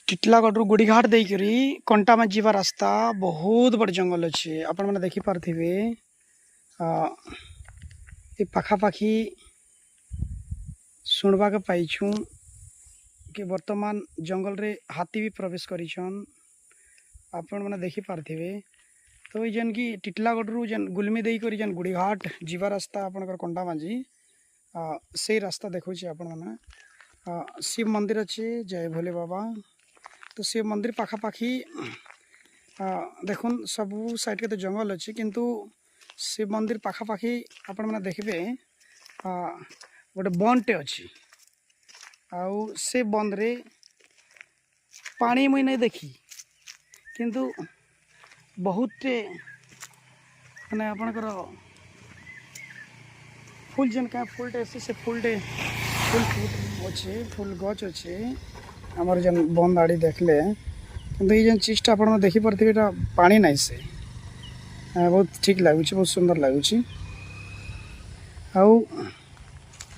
टिटलागढ़ गुड़ीघाट देकरी कंटा में जीवा रास्ता बहुत बड़ जंगल अच्छे आपण मैंने देखी पार्थिवे। ये पाखापाखी शुणवा के पाइछू कि वर्तमान जंगल रे हाथी भी प्रवेश करिछन आपण मैंने देखी पार्थिवे। तो जेन की टिटलागढ़ जेन गुलमी देई करी जेन गुड़ीघाट जीवा रास्ता आपणकर कंटा मांझी से रास्ता देखो आपण मैंने शिव मंदिर अच्छे जय भोले बाबा। तो शिव मंदिर पाखापाखी देखुन सबू साइड के तो जंगल अच्छे किंतु शिव मंदिर पाखापाखी आपण मैंने देखबे गोटे बंदटे अच्छी आउ से बंद रे पानी मुई नहीं देखी किंतु बहुत माने आपणकर फूल जेन क्या फूलटे अच्छे से फूलटे फूल अच्छे फूल गच अच्छे आमर जेन बंद आड़ी देखले किंतु ये जेन चीज़टा आप देखी पारे पानी नहीं से बहुत ठीक लगुच बहुत सुंदर लगुच। आउ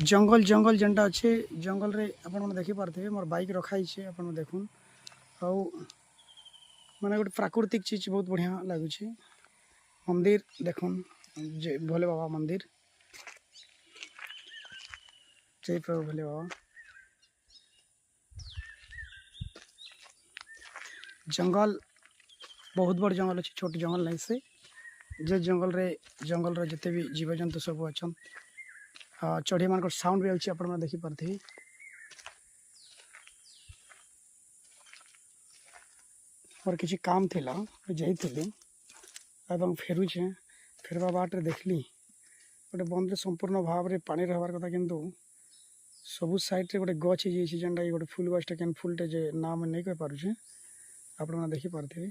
जंगल जंगल जेनटा अच्छे जंगल रे आपण देखी पारे मोर बाइक रखाई आप देखुन आउ माने गोटे प्राकृतिक चीज बहुत बढ़िया लगुच। मंदिर देखुन जय भोले बाबा मंदिर जय प्रभु भोले बाबा। जंगल बहुत बड़ जंगल अच्छे छोट जंगल नहीं से जे जंगल रे जिते भी जीव जंतु सब अच्छा चढ़ी मान साउंड भी अच्छे आप देखी पारे। और किसी काम थिला जाइली एवं फेरुचे फेरवा बाटे देखली गोटे बंद संपूर्ण भाव में पानी रहार कथा किंतु सबू साइड रे गोटे गछ जेनटा गोटे फूल गछटा केन फूलटे जे नाम नहीं कह पारे आप देखी पारे।